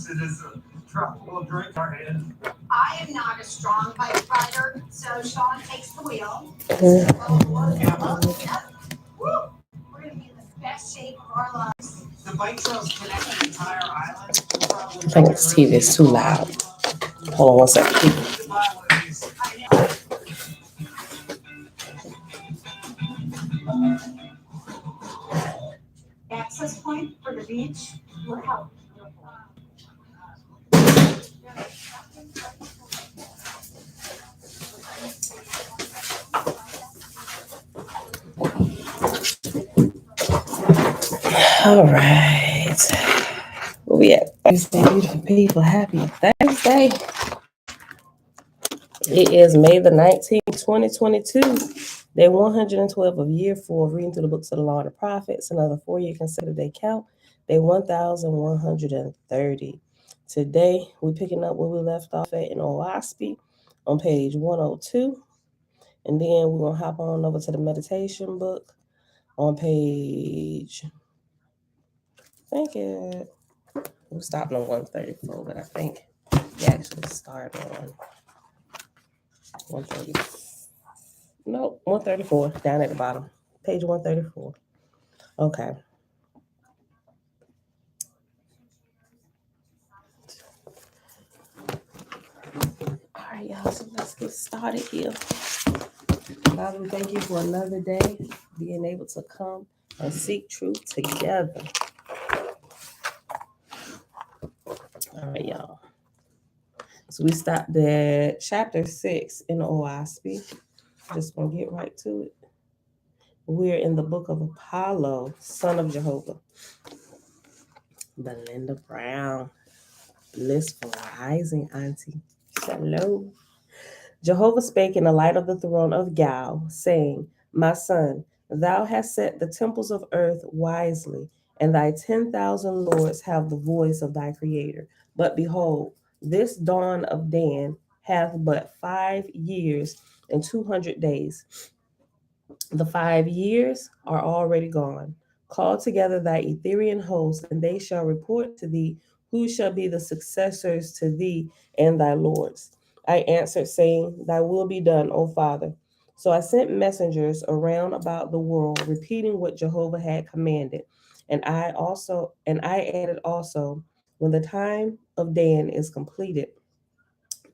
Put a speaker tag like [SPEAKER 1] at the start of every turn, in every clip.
[SPEAKER 1] it is a tropical drink our hand.
[SPEAKER 2] I am not a strong bike rider, so Sean takes the wheel.
[SPEAKER 1] Yeah.
[SPEAKER 2] Woo! We're going to be in the best shape of our lives.
[SPEAKER 1] The bike trails connect the entire island.
[SPEAKER 3] I think this TV is too loud. Hold on one second.
[SPEAKER 2] Access point for the beach will help.
[SPEAKER 3] All right. Where we at? Thursday, beautiful people. Happy Thursday. It is May the 19th, 2022. Day 112 of year 4 of reading through the books of the Law and the Prophets. Another 4-year consecutive day count. Day 1130. Today, we're picking up where we left off at in Oahspe on page 102. And then we're going to hop on over to the meditation book on page, we stopped on 134, but I think we actually started on 134, down at the bottom, page 134. Okay. All right, y'all, so let's get started here. Father, we thank you for another day, being able to come and seek truth together. All right, y'all. So we stopped at chapter 6 in Oahspe. Just gonna get right to it. We're in the book of Apollo, son of Jehovah. Belinda Brown, blissful rising, auntie. Shalom. Jehovah spake in the light of the throne of Gal, saying, My son, thou hast set the temples of earth wisely, and thy 10,000 lords have the voice of thy creator. But behold, this dawn of Dan hath but 5 years and 200 days. The 5 years are already gone. Call together thy Etherian host, and they shall report to thee who shall be the successors to thee and thy lords. I answered, saying, Thy will be done, O Father. So I sent messengers around about the world, repeating what Jehovah had commanded. And I added also, when the time of Dan is completed,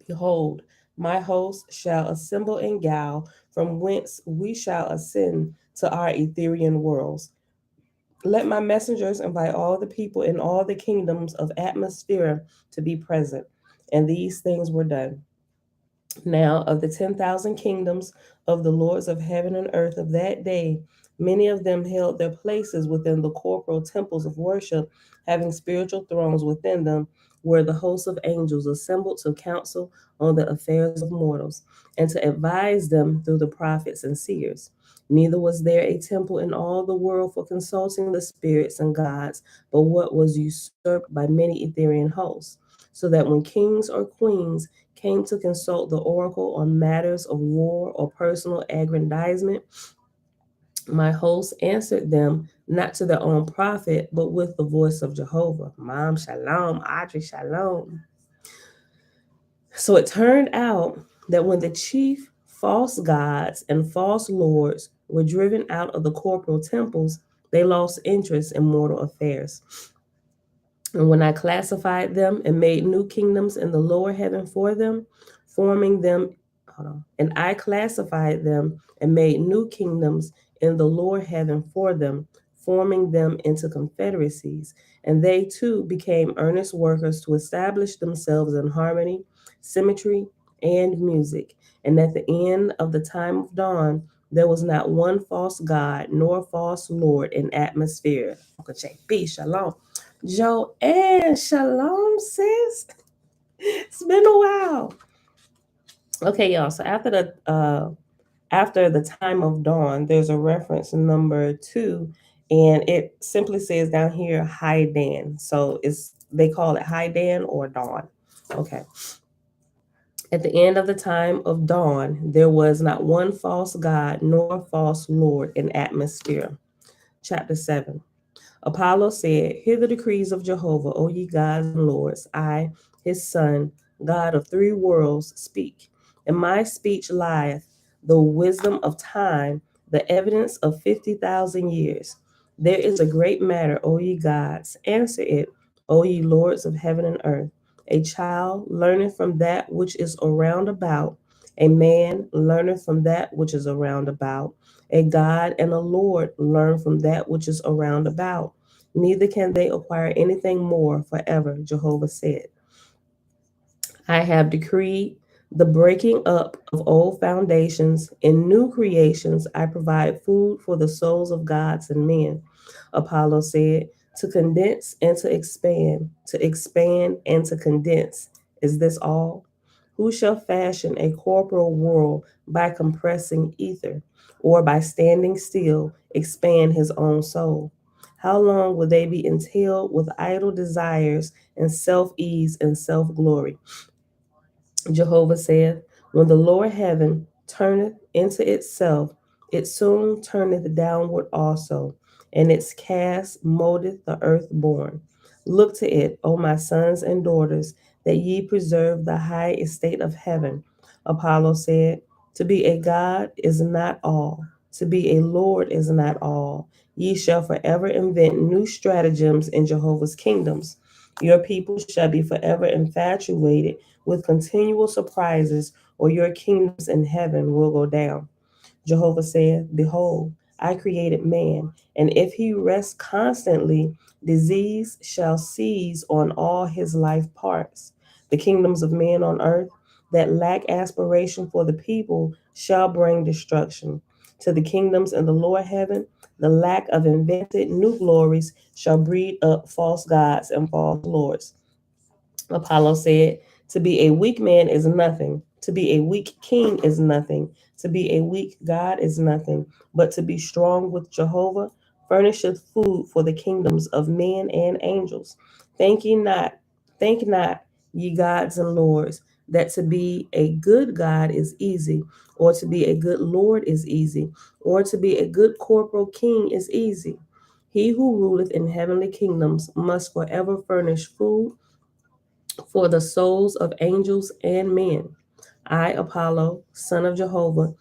[SPEAKER 3] behold, my host shall assemble in Gal, from whence we shall ascend to our Etherian worlds. Let my messengers invite all the people in all the kingdoms of atmosphere to be present. And these things were done. Now, of the 10,000 kingdoms of the lords of heaven and earth of that day, many of them held their places within the corporal temples of worship, having spiritual thrones within them, where the hosts of angels assembled to counsel on the affairs of mortals, and to advise them through the prophets and seers. Neither was there a temple in all the world for consulting the spirits and gods, but what was usurped by many Etherian hosts, so that when kings or queens came to consult the oracle on matters of war or personal aggrandizement, my hosts answered them not to their own profit, but with the voice of Jehovah. Mom, shalom, Audrey, shalom. So it turned out that when the chief false gods and false lords were driven out of the corporal temples, they lost interest in mortal affairs. And when I classified them and made new kingdoms in the lower heaven for them, forming them, and I classified them and made new kingdoms in the lower heaven for them, forming them into confederacies. And they too became earnest workers to establish themselves in harmony, symmetry, and music. And at the end of the time of dawn, there was not one false god nor false lord in atmosphere. JP, shalom. Joanne, shalom, sis. It's been a while. Okay, y'all. So after the time of dawn, there's a reference number 2, and it simply says down here High Dan. So they call it High Dan or dawn. Okay. At the end of the time of dawn, there was not one false god nor false lord in atmosphere. Chapter 7. Apollo said, Hear the decrees of Jehovah, O ye gods and lords. I, his son, God of three worlds, speak. In my speech lieth the wisdom of time, the evidence of 50,000 years. There is a great matter, O ye gods. Answer it, O ye lords of heaven and earth. A child learneth from that which is around about. A man learneth from that which is around about. A God and a Lord learn from that which is around about. Neither can they acquire anything more forever, Jehovah said. I have decreed the breaking up of old foundations. In new creations, I provide food for the souls of gods and men. Apollo said, to condense and to expand and to condense. Is this all? Who shall fashion a corporal world by compressing ether, or by standing still expand his own soul? How long will they be entailed with idle desires and self ease and self glory? Jehovah saith, When the lower heaven turneth into itself, it soon turneth downward also, and its cast moldeth the earth born. Look to it, O my sons and daughters, that ye preserve the high estate of heaven. Apollo said, To be a God is not all, to be a Lord is not all. Ye shall forever invent new stratagems in Jehovah's kingdoms. Your people shall be forever infatuated with continual surprises, or your kingdoms in heaven will go down. Jehovah said, Behold, I created man, and if he rests constantly, disease shall seize on all his life parts. The kingdoms of men on earth that lack aspiration for the people shall bring destruction. To the kingdoms in the lower heaven, the lack of invented new glories shall breed up false gods and false lords. Apollo said, To be a weak man is nothing. To be a weak king is nothing. To be a weak God is nothing. But to be strong with Jehovah furnisheth food for the kingdoms of men and angels. Think not, ye gods and lords, that to be a good God is easy, or to be a good Lord is easy, or to be a good corporal king is easy. He who ruleth in heavenly kingdoms must forever furnish food for the souls of angels and men. I, Apollo, son of Jehovah,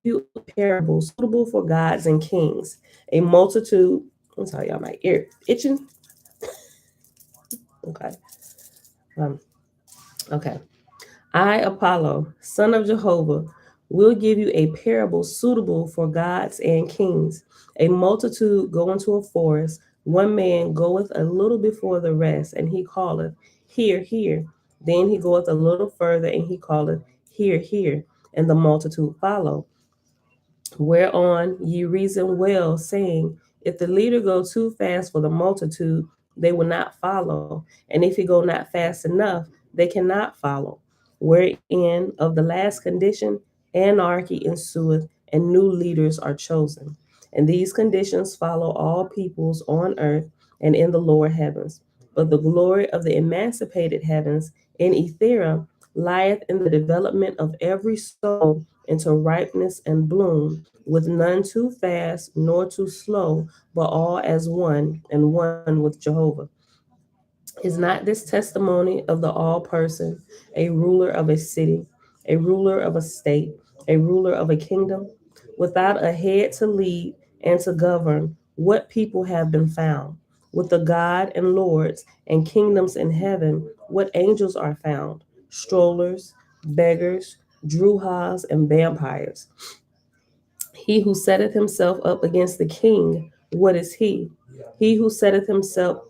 [SPEAKER 3] give you a parable suitable for gods and kings. A multitude, I'm sorry, y'all, my ear itching. Okay. Um, okay. I, Apollo, son of Jehovah, will give you a parable suitable for gods and kings. A multitude go into a forest, one man goeth a little before the rest, and he calleth, Here, here. Then he goeth a little further, and he calleth, Here, here. And the multitude follow. Whereon ye reason well, saying, If the leader go too fast for the multitude, they will not follow, and if he go not fast enough, they cannot follow. Wherein of the last condition, anarchy ensueth, and new leaders are chosen. And these conditions follow all peoples on earth and in the lower heavens. But the glory of the emancipated heavens in Ethera lieth in the development of every soul into ripeness and bloom, with none too fast nor too slow, but all as one and one with Jehovah. Is not this testimony of the all person, a ruler of a city, a ruler of a state, a ruler of a kingdom? Without a head to lead and to govern, what people have been found? With the God and lords and kingdoms in heaven, what angels are found? Strollers, beggars, druhas, and vampires. He who setteth himself up against the king, what is he? He who setteth himself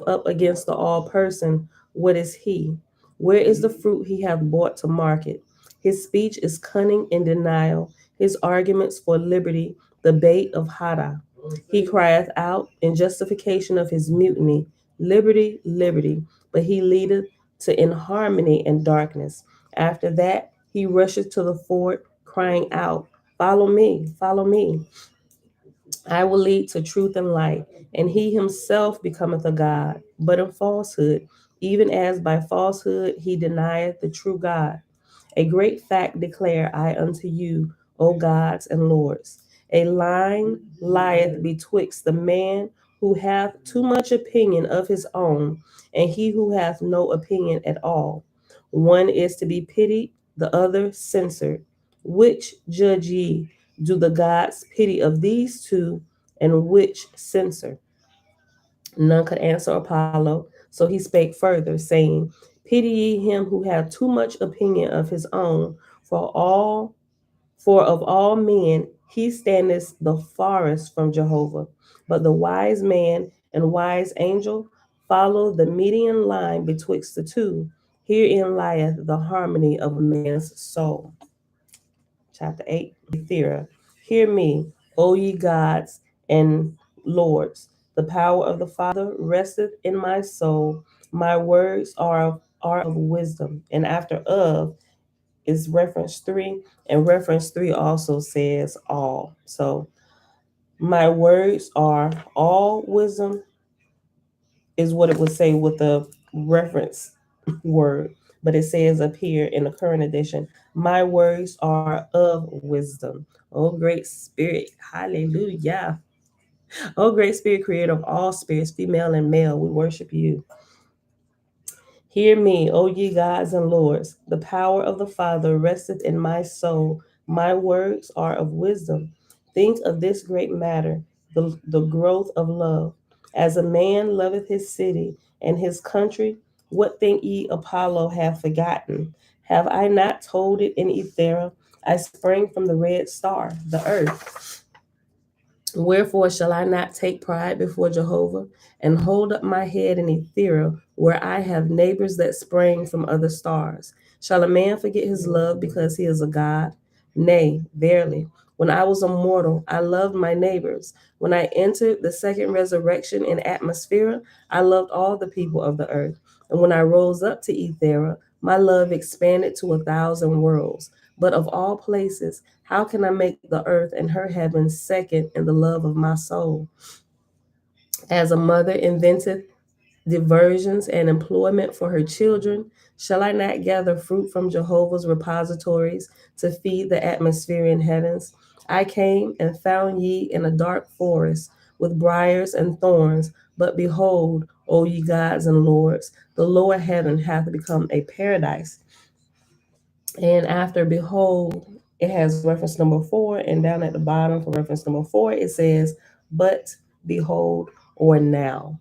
[SPEAKER 3] up against the all person, what is he? Where is the fruit he hath brought to market? His speech is cunning in denial, his arguments for liberty, the bait of Hada. He crieth out in justification of his mutiny, Liberty, liberty, but he leadeth to inharmony and darkness. After that, he rusheth to the fort, crying out, Follow me, follow me. I will lead to truth and light, and he himself becometh a God, but in falsehood, even as by falsehood he denieth the true God. A great fact declare I unto you, O gods and lords. A line lieth betwixt the man who hath too much opinion of his own, and he who hath no opinion at all. One is to be pitied, the other censured. Which judge ye? Do the gods pity of these two, and which censor? None could answer Apollo, so he spake further, saying, Pity ye him who hath too much opinion of his own, for all for of all men he standeth the farthest from Jehovah. But the wise man and wise angel follow the median line betwixt the two. Herein lieth the harmony of a man's soul. Chapter 8, Ethera. Hear me, O ye gods and lords. The power of the Father resteth in my soul. My words are of wisdom. And after of is reference 3, and reference 3 also says all. So my words are all wisdom is what it would say with the reference word, but it says up here in the current edition, my words are of wisdom. Oh, great spirit, hallelujah. Oh, great spirit, creator of all spirits, female and male, we worship you. Hear me, O ye gods and lords. The power of the Father resteth in my soul. My words are of wisdom. Think of this great matter, the growth of love. As a man loveth his city and his country, what think ye Apollo hath forgotten? Have I not told it in Ethera? I sprang from the red star, the earth. Wherefore shall I not take pride before Jehovah and hold up my head in Ethera, where I have neighbors that sprang from other stars? Shall a man forget his love because he is a God? Nay, verily. When I was a mortal, I loved my neighbors. When I entered the second resurrection in atmosphere, I loved all the people of the earth. And when I rose up to Ethera, my love expanded to 1,000 worlds. But of all places, how can I make the earth and her heavens second in the love of my soul? As a mother inventeth diversions and employment for her children, shall I not gather fruit from Jehovah's repositories to feed the atmosphere heavens? I came and found ye in a dark forest with briars and thorns, but behold, O ye gods and lords, the lower heaven hath become a paradise. And after behold, it has reference number 4, and down at the bottom for reference number 4, it says, but behold, or now.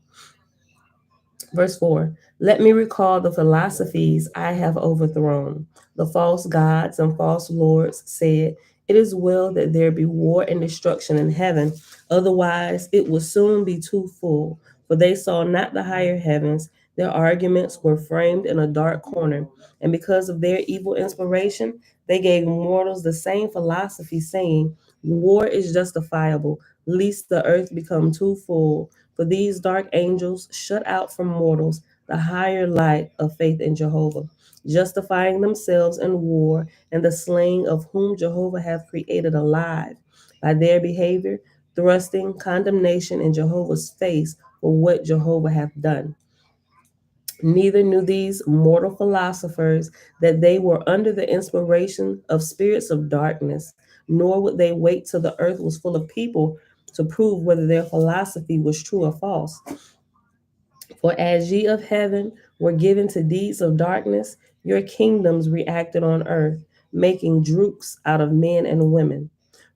[SPEAKER 3] Verse 4, let me recall the philosophies I have overthrown. The false gods and false lords said, it is well that there be war and destruction in heaven, otherwise it will soon be too full. For they saw not the higher heavens, their arguments were framed in a dark corner, and because of their evil inspiration, they gave mortals the same philosophy, saying, war is justifiable, lest the earth become too full. For these dark angels shut out from mortals the higher light of faith in Jehovah, justifying themselves in war and the slaying of whom Jehovah hath created alive. By their behavior, thrusting condemnation in Jehovah's face for what Jehovah hath done. Neither knew these mortal philosophers that they were under the inspiration of spirits of darkness, nor would they wait till the earth was full of people to prove whether their philosophy was true or false. For as ye of heaven were given to deeds of darkness, your kingdoms reacted on earth, making droops out of men and women,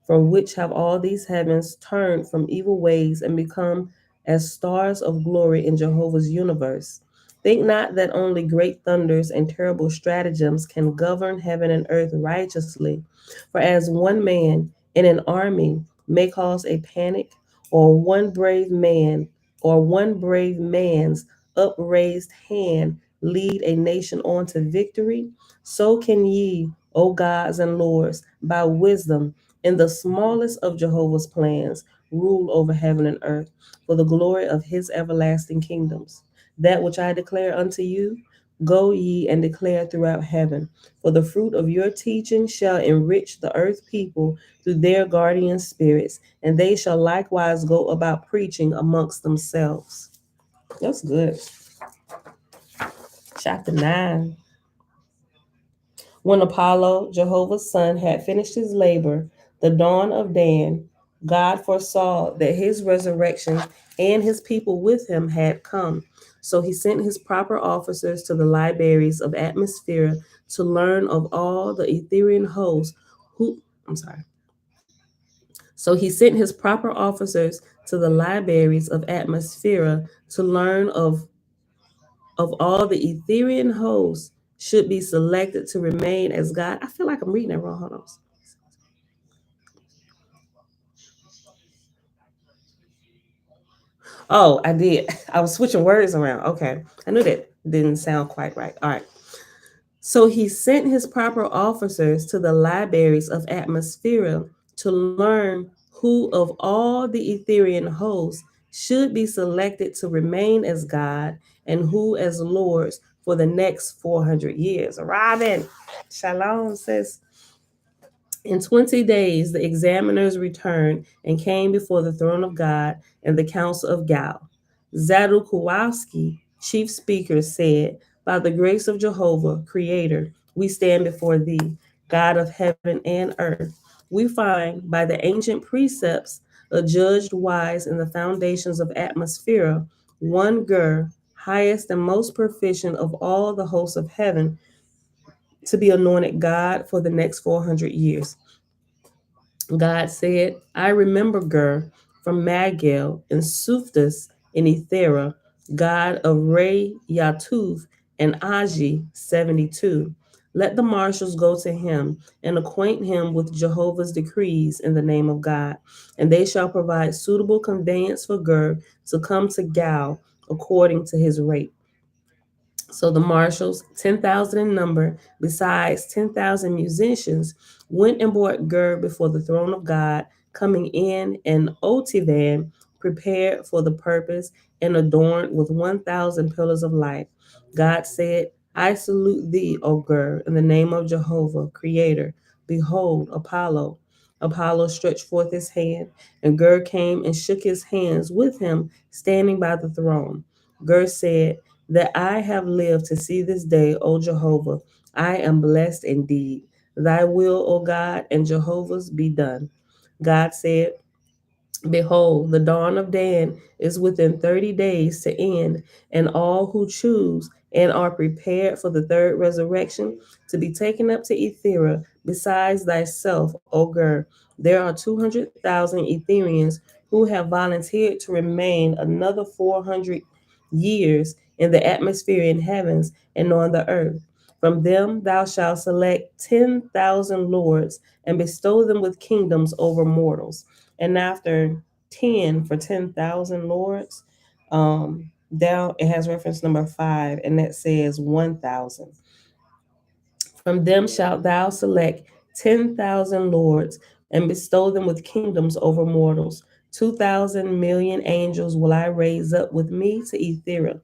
[SPEAKER 3] from which have all these heavens turned from evil ways and become as stars of glory in Jehovah's universe. Think not that only great thunders and terrible stratagems can govern heaven and earth righteously. For as one man in an army may cause a panic, or one brave man's upraised hand lead a nation on to victory, so can ye, O gods and lords, by wisdom in the smallest of Jehovah's plans, rule over heaven and earth for the glory of his everlasting kingdoms. That which I declare unto you, go ye and declare throughout heaven, for the fruit of your teaching shall enrich the earth people through their guardian spirits, and they shall likewise go about preaching amongst themselves. That's good. Chapter 9. When Apollo, Jehovah's son, had finished his labor, the dawn of Dan, God foresaw that his resurrection and his people with him had come. So he sent his proper officers to the libraries of atmosphere to learn of all the Etherian hosts who, I'm sorry. So he sent his proper officers to the libraries of atmosphere to learn of all the Etherian hosts should be selected to remain as God. I feel like I'm reading that wrong. Hold on. Oh, I did. I was switching words around. Okay. I knew that didn't sound quite right. All right. So he sent his proper officers to the libraries of atmosphere to learn who of all the Etherian hosts should be selected to remain as God and who as lords for the next 400 years. Robin, shalom, sis. In 20 days, the examiners returned and came before the throne of God and the council of Gal. Zadok chief speaker, said, by the grace of Jehovah, Creator, we stand before thee, God of heaven and earth. We find by the ancient precepts, adjudged wise in the foundations of atmosphere, one Gur, highest and most proficient of all the hosts of heaven, to be anointed God for the next 400 years. God said, I remember Gur from Magil and Suftus in Ethera, God of Re Yatuv and Aji 72. Let the marshals go to him and acquaint him with Jehovah's decrees in the name of God, and they shall provide suitable conveyance for Gur to come to Gal according to his rate. So the marshals, 10,000 in number, besides 10,000 musicians, went and brought Gur before the throne of God, coming in an otivan prepared for the purpose and adorned with 1,000 pillars of light. God said, I salute thee, O Gur, in the name of Jehovah, Creator. Behold, Apollo. Apollo stretched forth his hand, and Gur came and shook his hands with him, standing by the throne. Gur said, that I have lived to see this day, O Jehovah. I am blessed indeed. Thy will, O God, and Jehovah's be done. God said, behold, the dawn of Dan is within 30 days to end, and all who choose and are prepared for the third resurrection to be taken up to Ethera, besides thyself, O Gur. There are 200,000 Etherians who have volunteered to remain another 400 years in the atmosphere in heavens and on the earth. From them thou shalt select 10,000 lords and bestow them with kingdoms over mortals. And after 10 for 10,000 lords, down it has reference number 5, and that says 1,000. From them shalt thou select 10,000 lords and bestow them with kingdoms over mortals. 2,000 million angels will I raise up with me to Ethera.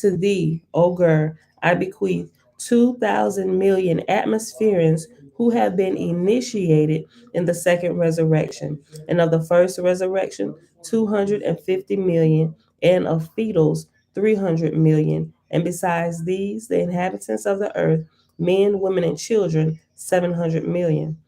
[SPEAKER 3] To thee, O Gur, I bequeath 2,000 million atmospherians who have been initiated in the second resurrection, and of the first resurrection, 250 million, and of fetals, 300 million. And besides these, the inhabitants of the earth, men, women, and children, 700 million.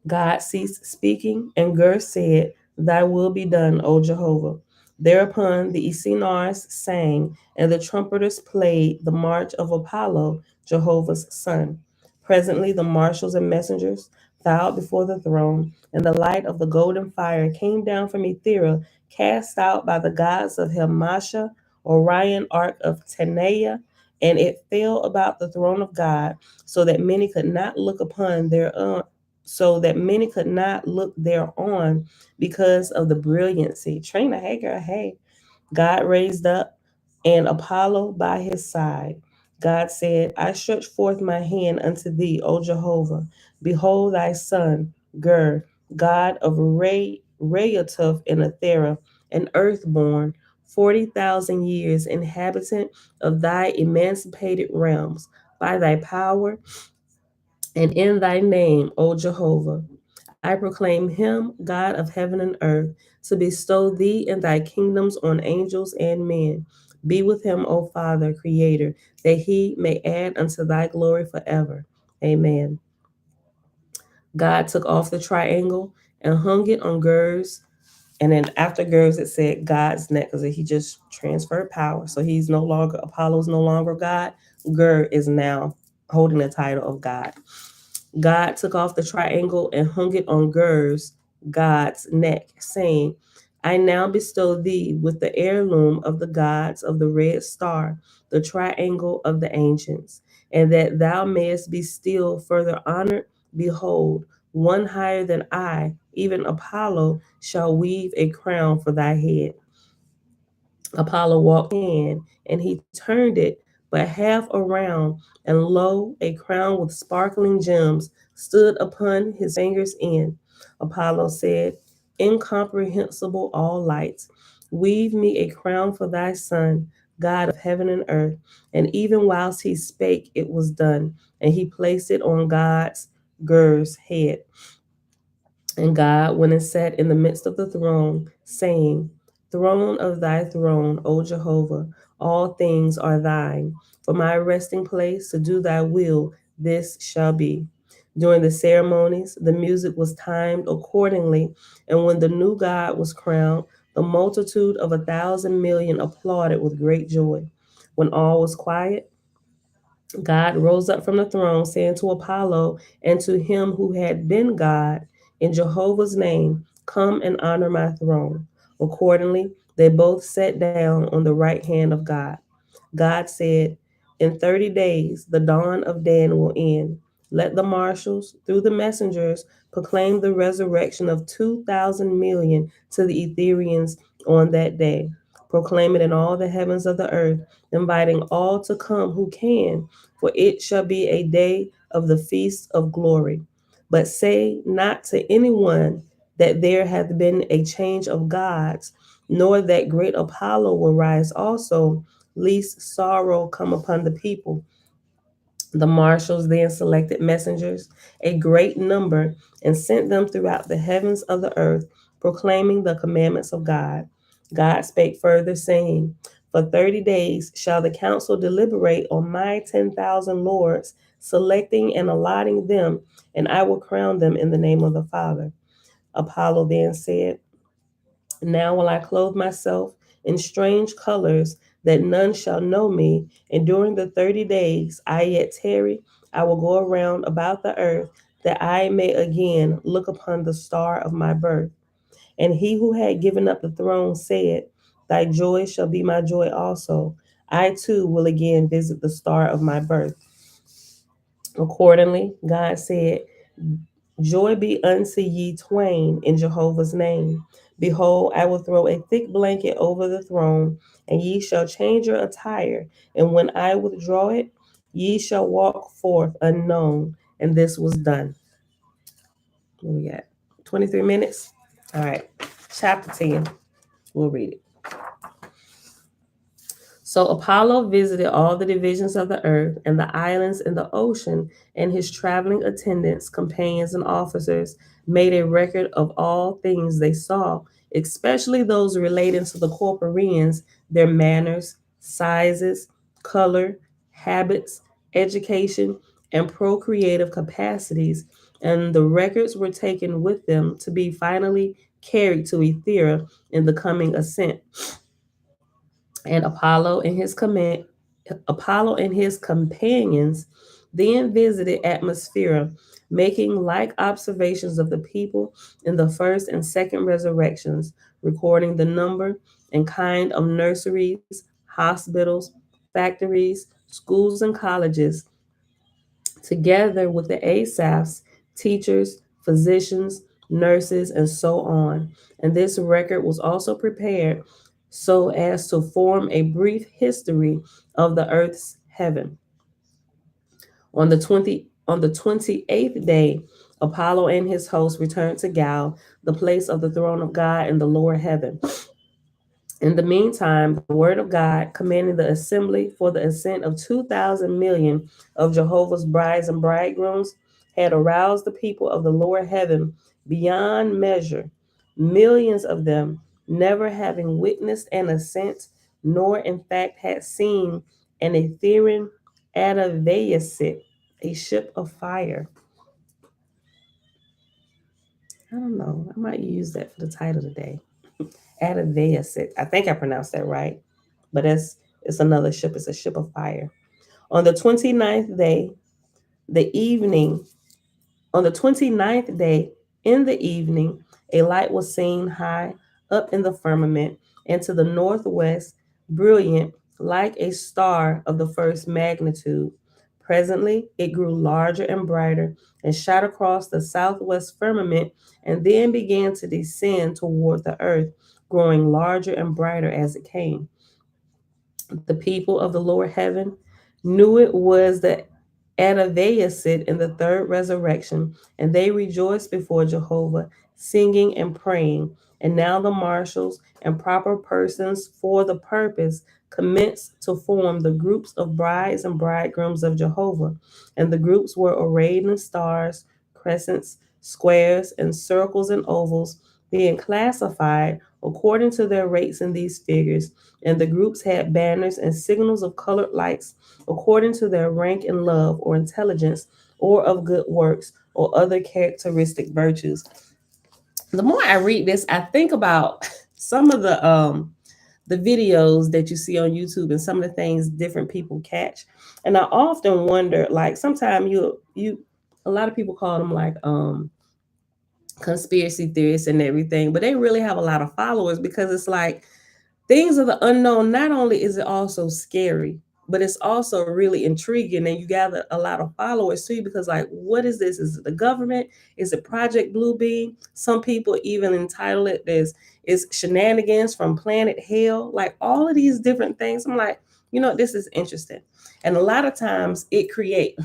[SPEAKER 3] God ceased speaking, and Gur said, thy will be done, O Jehovah. Thereupon the Esinars sang, and the trumpeters played the march of Apollo, Jehovah's son. Presently the marshals and messengers bowed before the throne, and the light of the golden fire came down from Ethera, cast out by the gods of Helmasha, Orion, ark of Tanea, and it fell about the throne of God, so that many could not look upon thereon because of the brilliancy. Trina, hey girl, hey. God raised up and Apollo by his side. God said, I stretch forth my hand unto thee, O Jehovah. Behold thy son, Gur, God of Rayatuf and Athera, an earthborn, 40,000 years, inhabitant of thy emancipated realms, by thy power and in thy name, O Jehovah. I proclaim him, God of heaven and earth, to bestow thee and thy kingdoms on angels and men. Be with him, O Father, Creator, that he may add unto thy glory forever. Amen. God took off the triangle and hung it on Gur's And then after Gers, it said God's neck because he just transferred power. So he's no longer, Apollo's no longer God. Ger is now holding the title of God. God took off the triangle and hung it on Ger's, God's neck, saying, I now bestow thee with the heirloom of the gods of the red star, the triangle of the ancients, and that thou mayest be still further honored. Behold, one higher than I, even Apollo, shall weave a crown for thy head. Apollo walked in, and he turned it but half around, and lo, a crown with sparkling gems stood upon his fingers' end. Apollo said, Incomprehensible all lights, weave me a crown for thy son, God of heaven and earth. And even whilst he spake, it was done, and he placed it on God's Ger's head. And God went and sat in the midst of the throne, saying, Throne of thy throne, O Jehovah, all things are thine. For my resting place to do thy will, this shall be. During the ceremonies, the music was timed accordingly, and when the new God was crowned, the multitude of 1,000,000,000 applauded with great joy. When all was quiet, God rose up from the throne, saying to Apollo and to him who had been God, in Jehovah's name, come and honor my throne. Accordingly, they both sat down on the right hand of God. God said, In 30 days, the dawn of Dan will end. Let the marshals, through the messengers, proclaim the resurrection of 2,000,000,000 to the Etherians on that day. Proclaim it in all the heavens of the earth, inviting all to come who can, for it shall be a day of the feast of glory. But say not to anyone that there hath been a change of gods, nor that great Apollo will rise also, lest sorrow come upon the people. The marshals then selected messengers, a great number, and sent them throughout the heavens of the earth, proclaiming the commandments of God. God spake further, saying, For 30 days shall the council deliberate on my 10,000 lords, selecting and allotting them, and I will crown them in the name of the Father. Apollo then said, Now will I clothe myself in strange colors, that none shall know me. And during the 30 days I yet tarry, I will go around about the earth, that I may again look upon the star of my birth. And he who had given up the throne said, Thy joy shall be my joy also. I too will again visit the star of my birth. Accordingly, God said, Joy be unto ye twain in Jehovah's name. Behold, I will throw a thick blanket over the throne, and ye shall change your attire. And when I withdraw it, ye shall walk forth unknown. And this was done. What we got? 23 minutes? All right. Chapter 10. We'll read it. So Apollo visited all the divisions of the earth and the islands in the ocean, and his traveling attendants, companions, and officers made a record of all things they saw, especially those relating to the corporeans, their manners, sizes, color, habits, education, and procreative capacities, and the records were taken with them to be finally carried to Ethera in the coming ascent. And Apollo and his companions then visited Atmosphere, making like observations of the people in the first and second resurrections, recording the number and kind of nurseries, hospitals, factories, schools, and colleges, together with the Asaphs, teachers, physicians, nurses, and so on. And this record was also prepared so as to form a brief history of the earth's heaven. On the 28th day, Apollo and his host returned to Gal, the place of the throne of God in the lower heaven. In the meantime, the word of God commanding the assembly for the ascent of 2,000,000,000 of Jehovah's brides and bridegrooms had aroused the people of the lower heaven beyond measure, millions of them never having witnessed an ascent, nor in fact had seen an Etherian Adavaysit, a ship of fire. I don't know. I might use that for the title today. Adavaysit. I think I pronounced that right, but it's another ship. It's a ship of fire. On the 29th day, the evening, on the 29th day, in the evening, a light was seen high up in the firmament, and to the northwest, brilliant like a star of the first magnitude. Presently, it grew larger and brighter and shot across the southwest firmament and then began to descend toward the earth, growing larger and brighter as it came. The people of the lower heaven knew it was the Adavaysit in the third resurrection, and they rejoiced before Jehovah, singing and praying. And now the marshals and proper persons for the purpose commenced to form the groups of brides and bridegrooms of Jehovah. And the groups were arrayed in stars, crescents, squares, and circles and ovals, being classified according to their rates in these figures. And the groups had banners and signals of colored lights according to their rank in love or intelligence or of good works or other characteristic virtues. The more I read this, I think about some of the videos that you see on YouTube and some of the things different people catch. And I often wonder, like sometimes you a lot of people call them like conspiracy theorists and everything, but they really have a lot of followers because it's like things of the unknown. Not only is it also scary, but it's also really intriguing, and you gather a lot of followers too. Because like, what is this? Is it the government? Is it Project Bluebeam? Some people even entitle it as is shenanigans from Planet Hell. Like all of these different things. I'm like, this is interesting, and a lot of times it create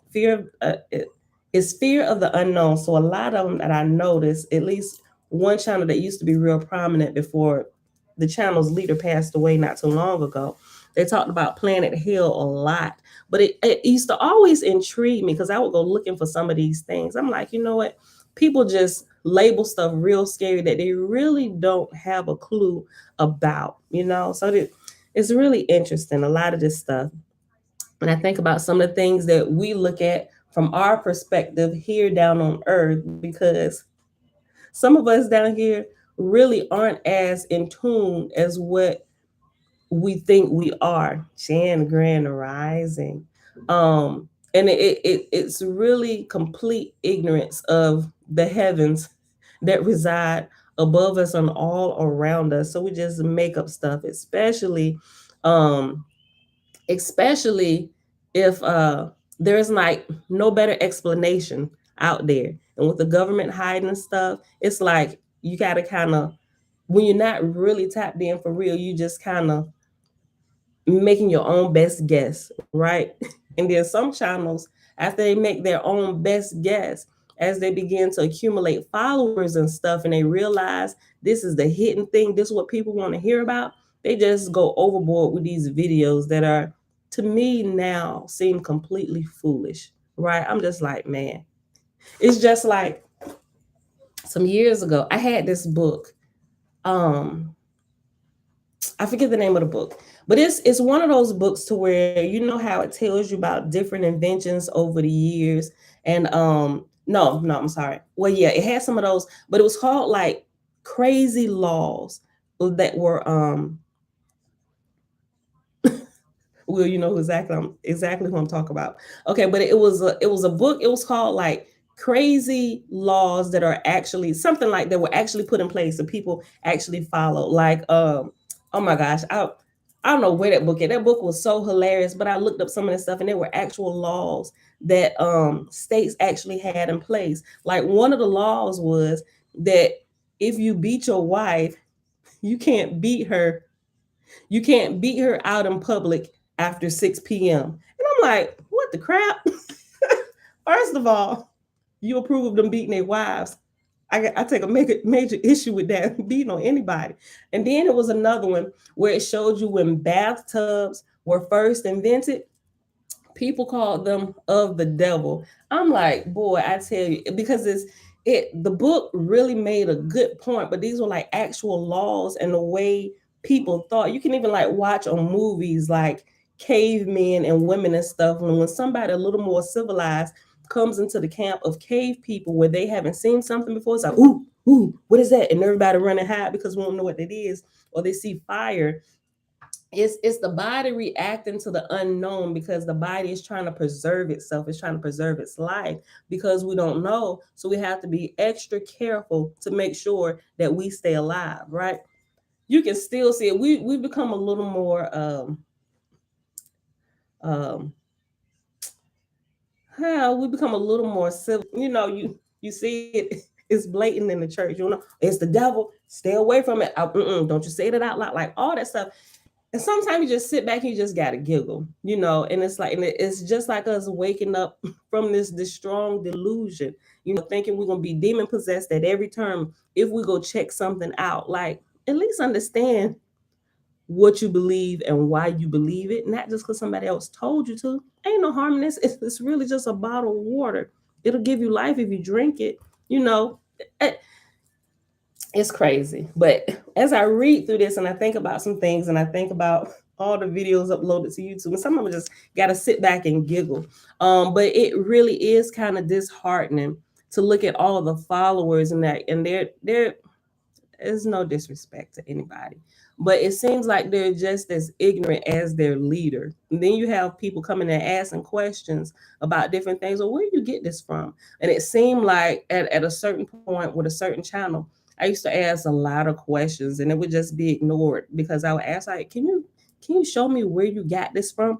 [SPEAKER 3] fear. It's fear of the unknown. So a lot of them that I noticed, at least one channel that used to be real prominent before the channel's leader passed away not too long ago. They talked about Planet Hill a lot, but it used to always intrigue me because I would go looking for some of these things. I'm like, you know what? People just label stuff real scary that they really don't have a clue about. So it's really interesting, a lot of this stuff. And I think about some of the things that we look at from our perspective here down on earth, because some of us down here really aren't as in tune as what we think we are. Chan Grand Rising. And it's really complete ignorance of the heavens that reside above us and all around us. So we just make up stuff, um, especially if there's like no better explanation out there. And with the government hiding stuff, it's like you gotta kind of, when you're not really tapped in for real, you just kind of making your own best guess, right? And then some channels, after they make their own best guess, as they begin to accumulate followers and stuff, and they realize this is the hidden thing, this is what people want to hear about, they just go overboard with these videos that are, to me now, seem completely foolish, right? I'm just like, man, it's just like some years ago, I had this book. I forget the name of the book, but it's one of those books to where how it tells you about different inventions over the years. And no, I'm sorry. Well, yeah, it had some of those, but it was called like Crazy Laws that were well, you know exactly who I'm talking about. Okay, but it was a book. It was called like Crazy Laws that are actually something like that were actually put in place and people actually follow. Like oh my gosh, I don't know where that book is. That book was so hilarious, but I looked up some of that stuff and there were actual laws that states actually had in place. Like one of the laws was that if you beat your wife, you can't beat her you can't beat her out in public after 6 p.m. And I'm like, what the crap? First of all, you approve of them beating their wives. I take a major issue with that, beating on anybody. And then it was another one where it showed you when bathtubs were first invented, people called them of the devil. I'm like, boy, I tell you, because the book really made a good point, but these were like actual laws and the way people thought. You can even like watch on movies like cavemen and women and stuff. And when somebody a little more civilized comes into the camp of cave people where they haven't seen something before, it's like, ooh, ooh, what is that? And everybody running high because we don't know what it is, or they see fire. It's the body reacting to the unknown because the body is trying to preserve itself, it's trying to preserve its life because we don't know. So we have to be extra careful to make sure that we stay alive, right? You can still see it. We become a little more um how we become a little more civil. You see it. It's blatant in the church. It's the devil. Stay away from it. Don't you say that out loud, like all that stuff. And sometimes you just sit back and you just gotta giggle. And it's like, and it's just like us waking up from this strong delusion, thinking we're gonna be demon possessed at every turn if we go check something out. Like, at least understand what you believe and why you believe it, not just because somebody else told you to. Ain't no harm in this. It's really just a bottle of water. It'll give you life if you drink it. You know, Eh, it's crazy. But as I read through this and I think about some things and I think about all the videos uploaded to YouTube, and some of them just got to sit back and giggle. But it really is kind of disheartening to look at all the followers and that, and they're there's no disrespect to anybody, but it seems like they're just as ignorant as their leader. And then you have people coming and asking questions about different things. Well, where do you get this from? And it seemed like at a certain point with a certain channel, I used to ask a lot of questions and it would just be ignored because I would ask, like, can you show me where you got this from?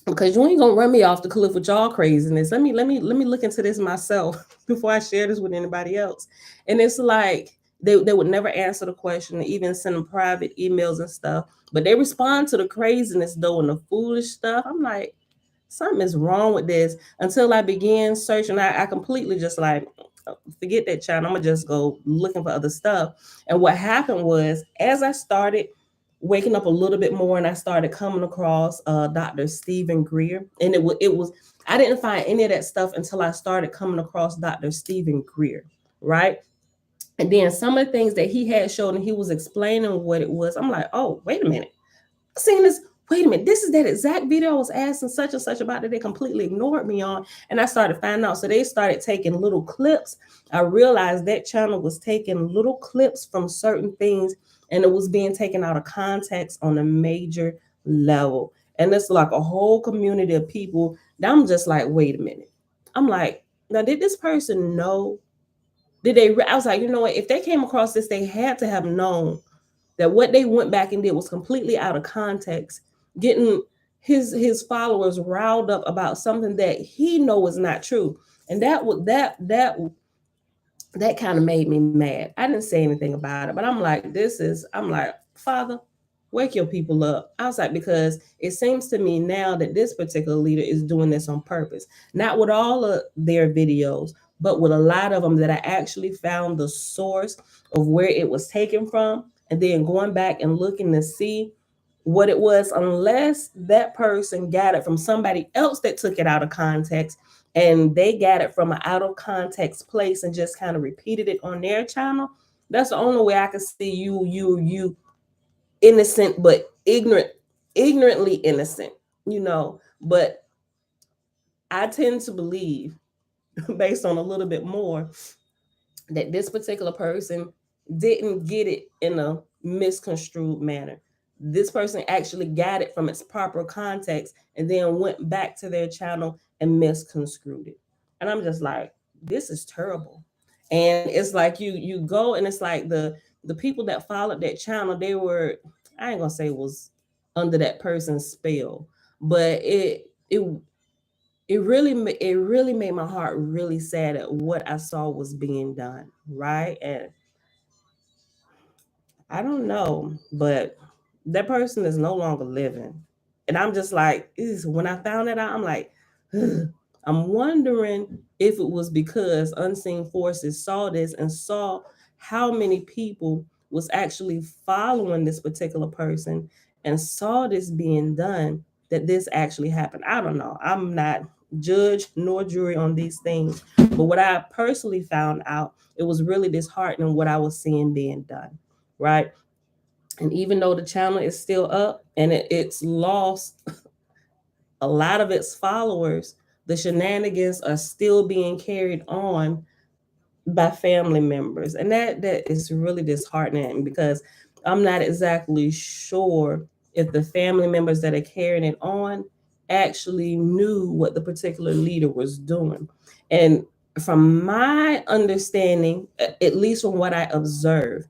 [SPEAKER 3] Because you ain't gonna run me off the cliff with y'all craziness. Let me look into this myself before I share this with anybody else. And it's like they would never answer the question, even send them private emails and stuff. But they respond to the craziness though and the foolish stuff. I'm like, something is wrong with this. Until I began searching, I completely just like forget that channel. I'm gonna just go looking for other stuff. And what happened was, as I started waking up a little bit more, and I started coming across Dr. Stephen Greer, and it was I didn't find any of that stuff until I started coming across Dr. Stephen Greer, right? And then some of the things that he had showed, and he was explaining what it was. I'm like, oh, wait a minute, seeing this. Wait a minute, this is that exact video I was asking such and such about that they completely ignored me on. And I started finding out. So they started taking little clips. I realized that channel was taking little clips from certain things and it was being taken out of context on a major level. And it's like a whole community of people that I'm just like, wait a minute. I'm like, now, did this person know? Did they? I was like, you know what? If they came across this, they had to have known that what they went back and did was completely out of context, getting his followers riled up about something that he know is not true. And that kind of made me mad. I didn't say anything about it, but I'm like, Father, wake your people up. I was like, because it seems to me now that this particular leader is doing this on purpose, not with all of their videos, but with a lot of them that I actually found the source of where it was taken from, and then going back and looking to see what it was, unless that person got it from somebody else that took it out of context and they got it from an out of context place and just kind of repeated it on their channel. That's the only way I can see you innocent but ignorantly innocent, But I tend to believe, based on a little bit more, that this particular person didn't get it in a misconstrued manner. This person actually got it from its proper context and then went back to their channel and misconstrued it. And I'm just like, this is terrible. And it's like you go, and it's like the people that followed that channel, they were, I ain't gonna say it was under that person's spell, but it really made my heart really sad at what I saw was being done, right? And I don't know, but that person is no longer living. And I'm just like, when I found that out, I'm like, ugh. I'm wondering if it was because unseen forces saw this and saw how many people was actually following this particular person and saw this being done, that this actually happened. I don't know. I'm not judge nor jury on these things. But what I personally found out, it was really disheartening what I was seeing being done, right? And even though the channel is still up and it's lost a lot of its followers, the shenanigans are still being carried on by family members, and that is really disheartening because I'm not exactly sure if the family members that are carrying it on actually knew what the particular leader was doing. And from my understanding, at least from what I observed,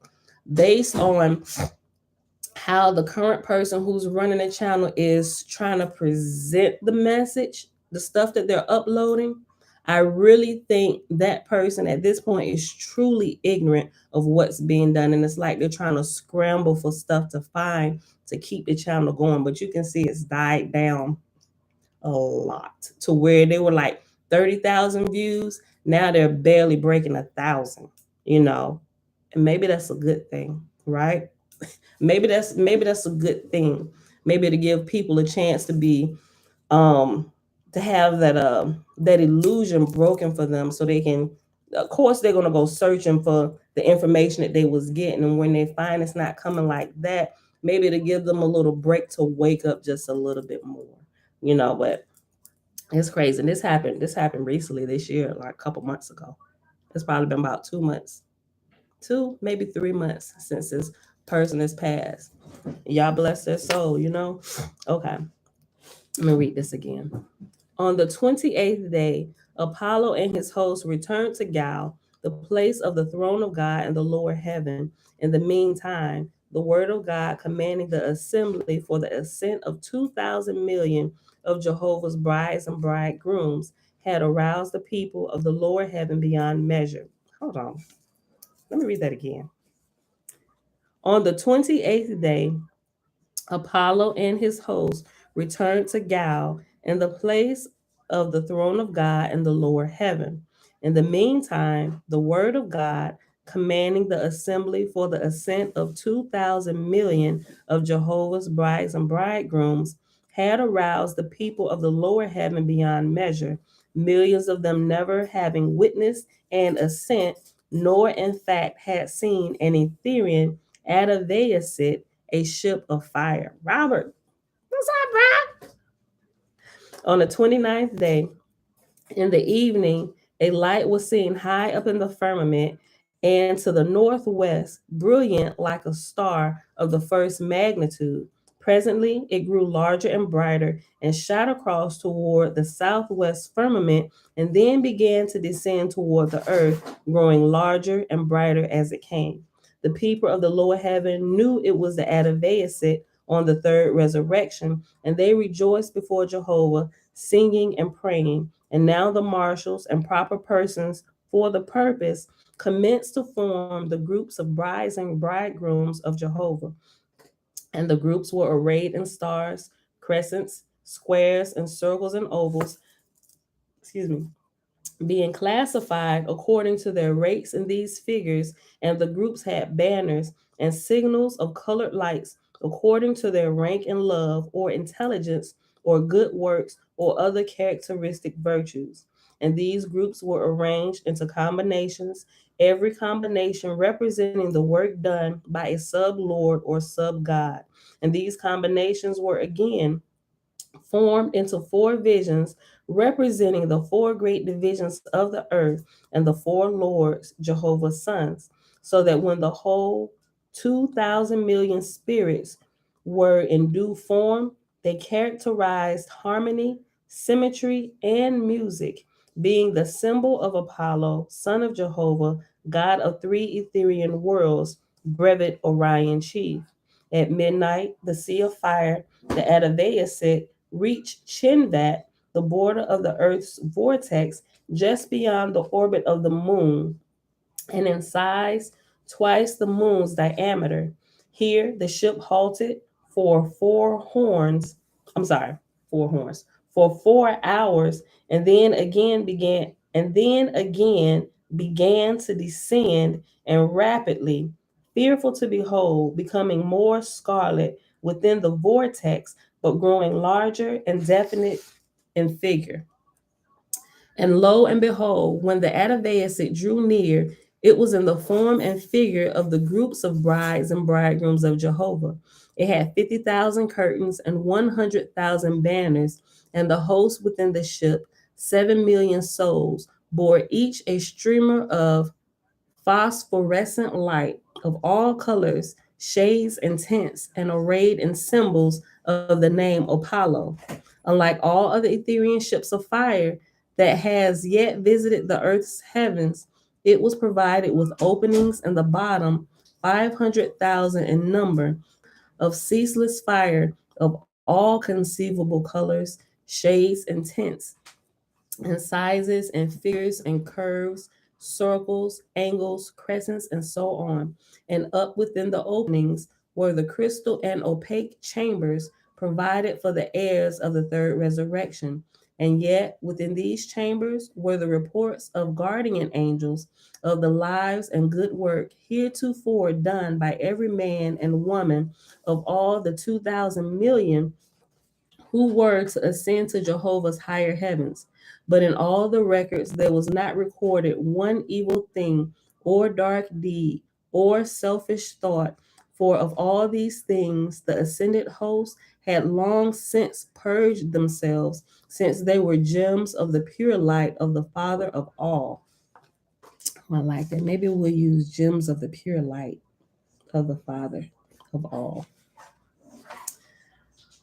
[SPEAKER 3] based on how the current person who's running the channel is trying to present the message, the stuff that they're uploading, I really think that person at this point is truly ignorant of what's being done. And it's like they're trying to scramble for stuff to find to keep the channel going. But you can see it's died down a lot to where they were like 30,000 views. Now they're barely breaking 1,000, you know, and maybe that's a good thing, right? Maybe that's a good thing. Maybe to give people a chance to be um to have that illusion broken for them so they can, of course they're going to go searching for the information that they was getting, and when they find it's not coming like that, maybe to give them a little break to wake up just a little bit more, you know. But it's crazy. And this happened recently this year, like a couple months ago. It's probably been about 2 months, maybe 3 months since this person has passed. Y'all bless their soul, you know? Okay, let me read this again. On the 28th day, Apollo and his hosts returned to Gal, the place of the throne of God in the lower heaven. In the meantime, the word of God commanding the assembly for the ascent of 2,000 million of Jehovah's brides and bridegrooms had aroused the people of the lower heaven beyond measure. Hold on. Let me read that again. On the 28th day, Apollo and his hosts returned to Gal in the place of the throne of God in the lower heaven. In the meantime, the word of God commanding the assembly for the ascent of 2,000 million of Jehovah's brides and bridegrooms had aroused the people of the lower heaven beyond measure, millions of them never having witnessed an ascent, nor in fact had seen an Etherean Adavaysit, a ship of fire. Robert, what's up, bro? On the 29th day, in the evening, a light was seen high up in the firmament, and to the northwest, brilliant like a star of the first magnitude. Presently, it grew larger and brighter and shot across toward the southwest firmament and then began to descend toward the earth, growing larger and brighter as it came. The people of the lower heaven knew it was the Adavaysit on the third resurrection, and they rejoiced before Jehovah, singing and praying. And now the marshals and proper persons for the purpose commenced to form the groups of brides and bridegrooms of Jehovah. And the groups were arrayed in stars, crescents, squares, and circles and ovals, excuse me, being classified according to their rates in these figures, and the groups had banners and signals of colored lights according to their rank in love or intelligence or good works or other characteristic virtues. And these groups were arranged into combinations, every combination representing the work done by a sub lord or sub god. And these combinations were again formed into four visions representing the four great divisions of the earth and the four lords, Jehovah's sons, so that when the whole 2,000 million spirits were in due form, they characterized harmony, symmetry, and music, being the symbol of Apollo, son of Jehovah, god of three Ethereal worlds, brevet Orion chief. At midnight, the sea of fire, the Adavaysit, reached Chinvat, the border of the Earth's vortex, just beyond the orbit of the moon, and in size twice the moon's diameter. Here the ship halted for four horns. I'm sorry, four horns for 4 hours, and then again began to descend and rapidly, fearful to behold, becoming more scarlet within the vortex, but growing larger and definite in figure. And lo and behold, when the Adavaysit drew near, it was in the form and figure of the groups of brides and bridegrooms of Jehovah. It had 50,000 curtains and 100,000 banners, and the host within the ship, 7 million souls, bore each a streamer of phosphorescent light of all colors, shades, and tints, and arrayed in symbols of the name Apollo. Unlike all other Etherian ships of fire that has yet visited the earth's heavens, it was provided with openings in the bottom, 500,000 in number, of ceaseless fire of all conceivable colors, shades, and tints, and sizes and figures and curves, circles, angles, crescents, and so on. And up within the openings were the crystal and opaque chambers provided for the heirs of the third resurrection. And yet, within these chambers were the reports of guardian angels of the lives and good work heretofore done by every man and woman of all the 2,000 million who were to ascend to Jehovah's higher heavens. But in all the records there was not recorded one evil thing, or dark deed, or selfish thought. For of all these things the ascended host had long since purged themselves, since they were gems of the pure light of the Father of all. I like that. Maybe we'll use gems of the pure light of the Father of all.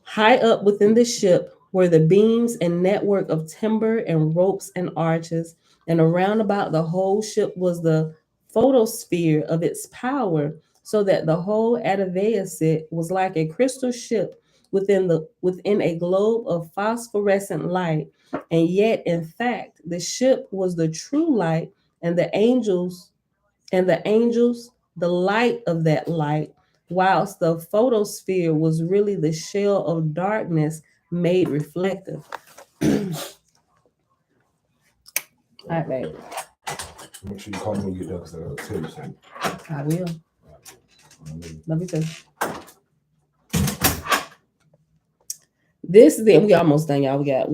[SPEAKER 3] High up within the ship were the beams and network of timber and ropes and arches, and around about the whole ship was the photosphere of its power, so that the whole Adavaysit was like a crystal ship within a globe of phosphorescent light. And yet, in fact, the ship was the true light, and the angels, the light of that light, whilst the photosphere was really the shell of darkness made reflective. All right, babe.
[SPEAKER 4] Make sure you call me when you get done because I gotta tell you something.
[SPEAKER 3] I will. Love you too. This then, we almost done, y'all. We got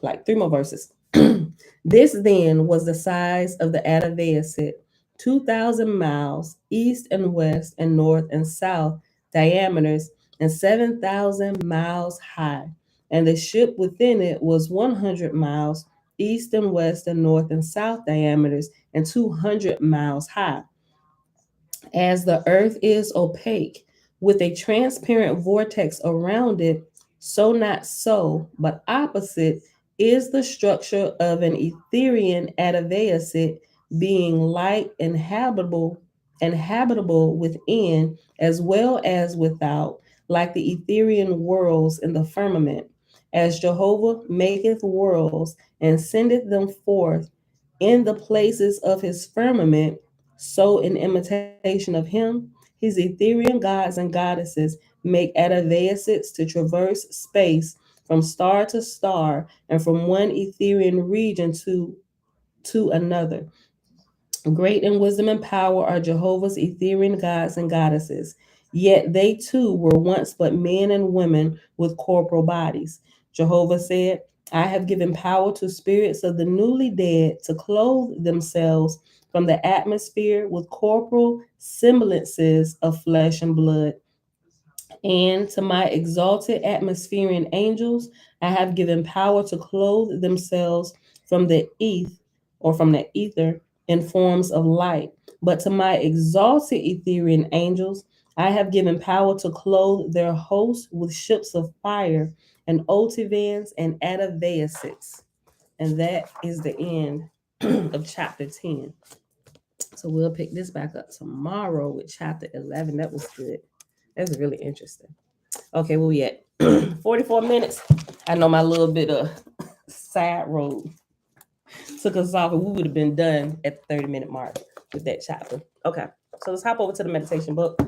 [SPEAKER 3] like 3 more verses. This then was the size of the Adavaysit, 2,000 miles east and west and north and south diameters, and 7,000 miles high. And the ship within it was 100 miles east and west and north and south diameters, and 200 miles high. As the earth is opaque, with a transparent vortex around it, so not so, but opposite is the structure of an Etherian Adavaysit, being light and habitable within as well as without, like the Etherian worlds in the firmament. As Jehovah maketh worlds and sendeth them forth in the places of his firmament, so in imitation of him, his Etherian gods and goddesses make Adavaysits to traverse space from star to star and from one Etherian region to another. Great in wisdom and power are Jehovah's Etherian gods and goddesses. Yet they too were once but men and women with corporal bodies. Jehovah said, I have given power to spirits of the newly dead to clothe themselves from the atmosphere with corporal semblances of flesh and blood. And to my exalted atmospherian angels, I have given power to clothe themselves from the from the ether in forms of light. But to my exalted Etherian angels, I have given power to clothe their hosts with ships of fire and Otivans and Adavaysits. And that is the end of chapter 10. So we'll pick this back up tomorrow with chapter 11. That was good. That's really interesting. Okay, where we at? 44 minutes. I know my little bit of side road took us off, and we would have been done at the 30-minute mark with that chapter. Okay, so let's hop over to the meditation book.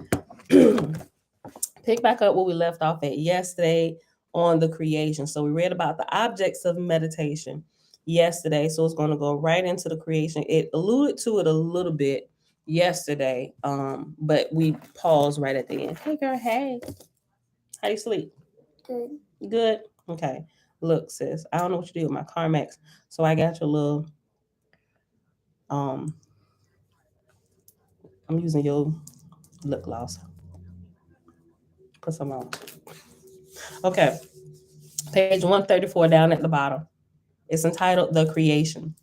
[SPEAKER 3] Pick back up where we left off at yesterday on the creation. So we read about the objects of meditation yesterday. So it's going to go right into the creation. It alluded to it a little bit yesterday, but we paused right at the end. Hey girl, hey. How you sleep?
[SPEAKER 5] Good.
[SPEAKER 3] Good. Okay. Look, sis, I don't know what you do with my CarMax, so I got your little. I'm using your lip gloss. Put some on. Okay. Page 134 down at the bottom. It's entitled The Creation.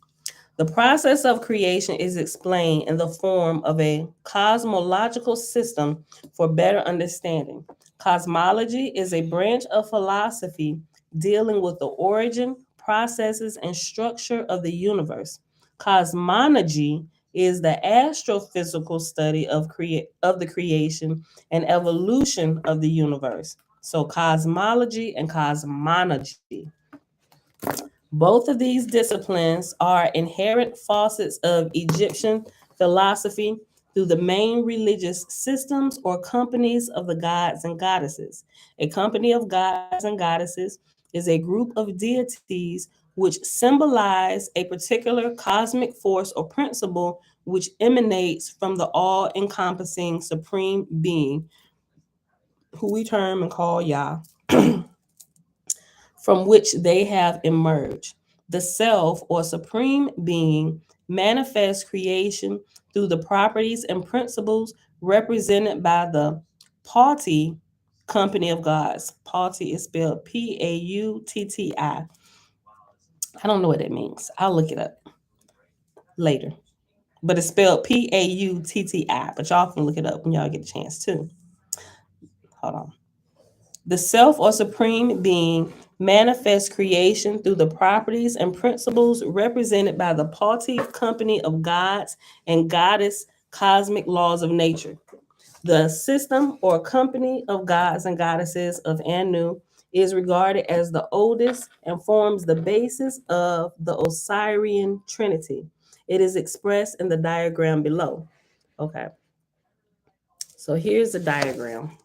[SPEAKER 3] The process of creation is explained in the form of a cosmological system for better understanding. Cosmology is a branch of philosophy dealing with the origin, processes, and structure of the universe. Cosmology is the astrophysical study of the creation and evolution of the universe. So cosmology and cosmology. Both of these disciplines are inherent facets of Egyptian philosophy through the main religious systems or companies of the gods and goddesses. A company of gods and goddesses is a group of deities which symbolize a particular cosmic force or principle which emanates from the all encompassing supreme being, who we term and call Yah, from which they have emerged. The self or supreme being manifests creation through the properties and principles represented by the Pautti company of gods. Pautti is spelled Pautti. I don't know what that means. I'll look it up later. But it's spelled Pautti. But y'all can look it up when y'all get a chance too. Hold on. The self or supreme being manifests creation through the properties and principles represented by the Pauti company of gods and goddess cosmic laws of nature. The system or company of gods and goddesses of Anu is regarded as the oldest and forms the basis of the Osirian Trinity. It is expressed in the diagram below. Okay, so here's the diagram.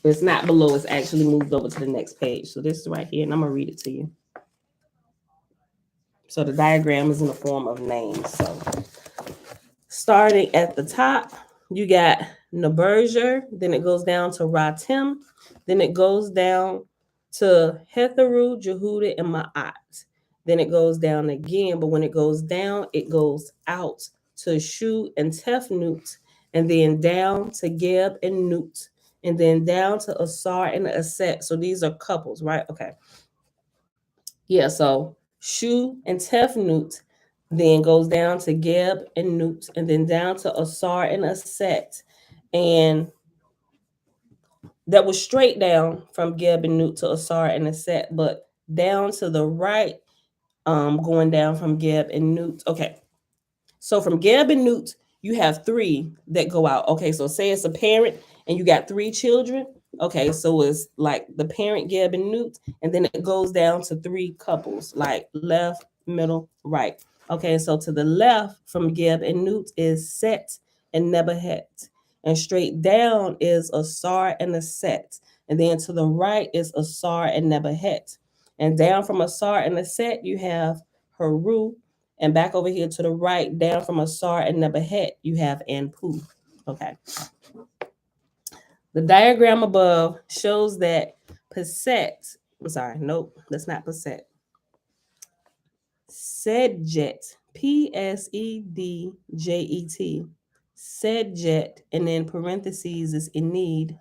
[SPEAKER 3] It's not below, it's actually moved over to the next page. So this is right here, and I'm gonna read it to you. So the diagram is in the form of names. So starting at the top, you got Naberger, then it goes down to Ratim, then it goes down to Hetheru, Jehuda, and Ma'at. Then it goes down again, but when it goes down, it goes out to Shu and Tefnut, and then down to Geb and Nut, and then down to Asar and Aset. So these are couples, right? Okay. Yeah, so Shu and Tefnut then goes down to Geb and Nut, and then down to Asar and Aset. And that was straight down from Geb and Nut to Asar and Aset, but down to the right, going down from Geb and Nut. Okay, so from Geb and Newt, you have three that go out. Okay, so say it's a parent and you got three children. Okay, so it's like the parent Geb and Newt, and then it goes down to three couples, like left, middle, right. Okay, so to the left from Geb and Newt is Set and Nebahet. And straight down is Asar and Aset. And then to the right is Asar and Nebahet. And down from Asar and Aset, you have Haru, and back over here to the right, down from Asar and Nebahet, you have Anpu. Okay. The diagram above shows that Paset, I'm sorry, nope, that's not Paset. Sedjet, Psedjet, Sedjet, and then parentheses is Enid,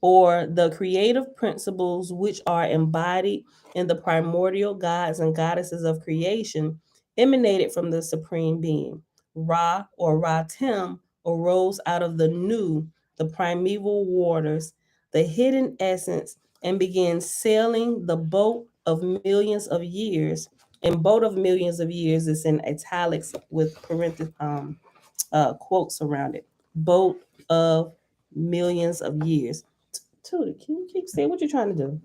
[SPEAKER 3] or the creative principles which are embodied in the primordial gods and goddesses of creation, emanated from the supreme being. Ra or Ra-Tem arose out of the new, the primeval waters, the hidden essence, and began sailing the boat of millions of years. And boat of millions of years is in italics with quotes around it. Boat of millions of years. Tootie, can you keep saying what you're trying to do?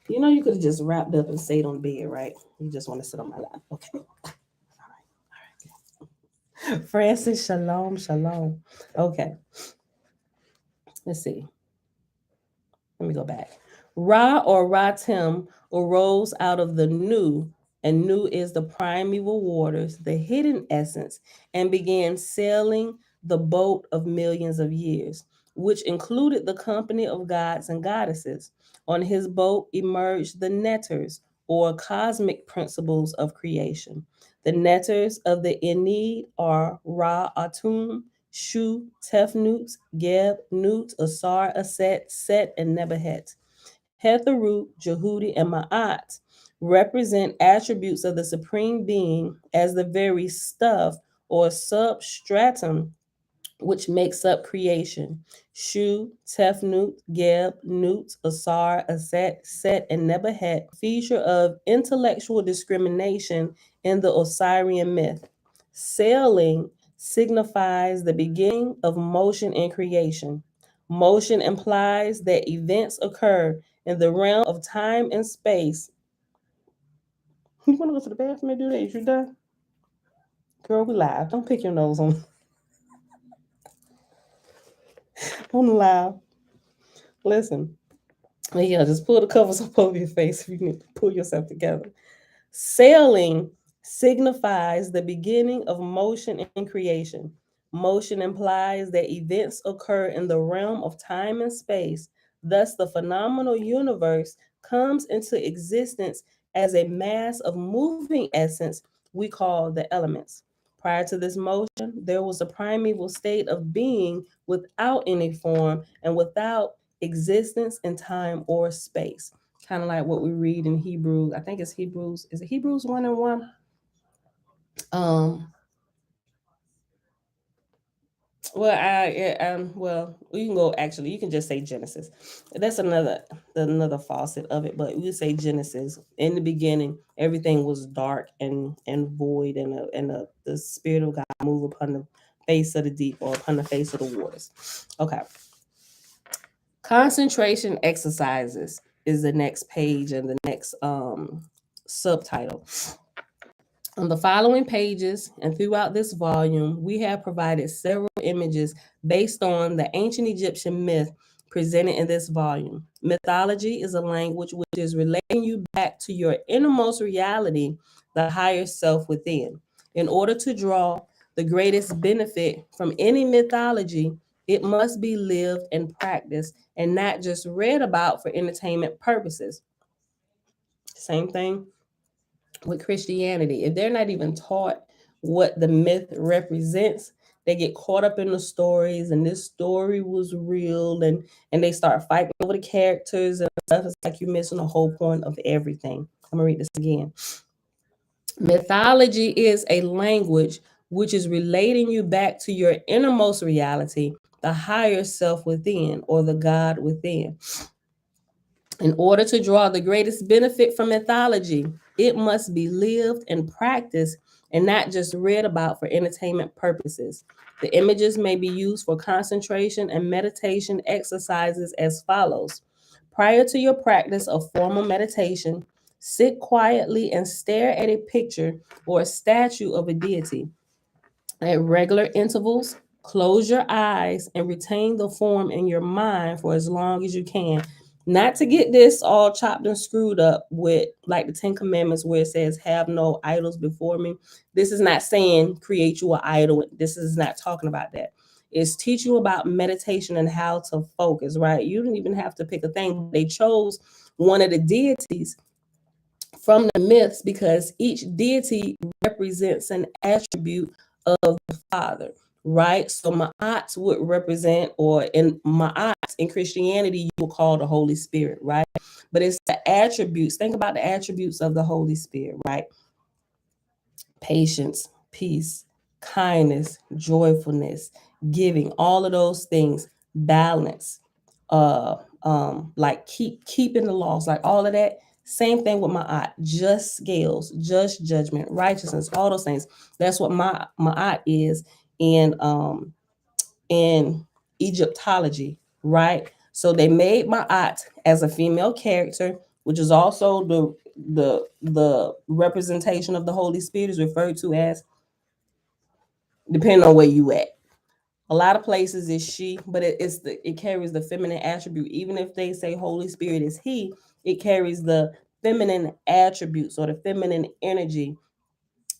[SPEAKER 3] You know, you could have just wrapped up and stayed on the bed, right? You just want to sit on my lap. Okay. All right. Francis, shalom, shalom. Okay. Let's see. Let me go back. Ra or Ra-Tem arose out of the new, and new is the primeval waters, the hidden essence, and began sailing the boat of millions of years, which included the company of gods and goddesses. On his boat emerged the netters, or cosmic principles of creation. The netters of the Enid are Ra Atum, Shu, Tefnut, Geb, Nut, Asar, Aset, Set, and Nebahet. Hetherut, Jehudi, and Ma'at represent attributes of the Supreme Being as the very stuff or substratum which makes up creation. Shu, Tefnut, Geb, Nut, Asar, Aset, Set, and Nebahet, feature of intellectual discrimination in the Osirian myth. Sailing signifies the beginning of motion in creation. Motion implies that events occur in the realm of time and space. You want to go to the bathroom and do that? You done? Girl, we live. Don't pick your nose on the live. Listen. Yeah, just pull the covers up over your face if you need to pull yourself together. Sailing signifies the beginning of motion in creation. Motion implies that events occur in the realm of time and space. Thus, the phenomenal universe comes into existence as a mass of moving essence we call the elements. Prior to this motion, there was a primeval state of being without any form and without existence in time or space. Kind of like what we read in Hebrews. I think it's Hebrews. Is it Hebrews 1:1? Um, well, you can go. Actually, you can just say Genesis. That's another facet of it. But we say Genesis. In the beginning, everything was dark and void, and the Spirit of God moved upon the face of the deep or upon the face of the waters. Okay. Concentration exercises is the next page and the next subtitle. On the following pages and throughout this volume, we have provided several images based on the ancient Egyptian myth presented in this volume. Mythology is a language which is relating you back to your innermost reality, the higher self within. In order to draw the greatest benefit from any mythology, it must be lived and practiced and not just read about for entertainment purposes. Same thing with Christianity. If they're not even taught what the myth represents, they get caught up in the stories and this story was real, and they start fighting over the characters and stuff. It's like you're missing the whole point of everything. I'm gonna read this again. Mythology is a language which is relating you back to your innermost reality, the higher self within, or the God within. In order to draw the greatest benefit from mythology, it must be lived and practiced and not just read about for entertainment purposes. The images may be used for concentration and meditation exercises as follows. Prior to your practice of formal meditation, sit quietly and stare at a picture or a statue of a deity. At regular intervals, close your eyes and retain the form in your mind for as long as you can. Not to get this all chopped and screwed up with like the Ten Commandments where it says, have no idols before me. This is not saying create you an idol. This is not talking about that. It's teach you about meditation and how to focus, right? You didn't even have to pick a thing. They chose one of the deities from the myths because each deity represents an attribute of the Father, right? So Ma'at would represent, or in Ma'at in Christianity, you will call the Holy Spirit, right? But it's the attributes. Think about the attributes of the Holy Spirit, right? Patience, peace, kindness, joyfulness, giving, all of those things, balance, like keeping the laws, like all of that. Same thing with Ma'at, just scales, just judgment, righteousness, all those things. That's what Ma'at is in Egyptology, right? So they made Ma'at as a female character, which is also the representation of the Holy Spirit, is referred to as, depending on where you at. A lot of places is she, but it carries the feminine attribute. Even if they say Holy Spirit is he, it carries the feminine attributes or the feminine energy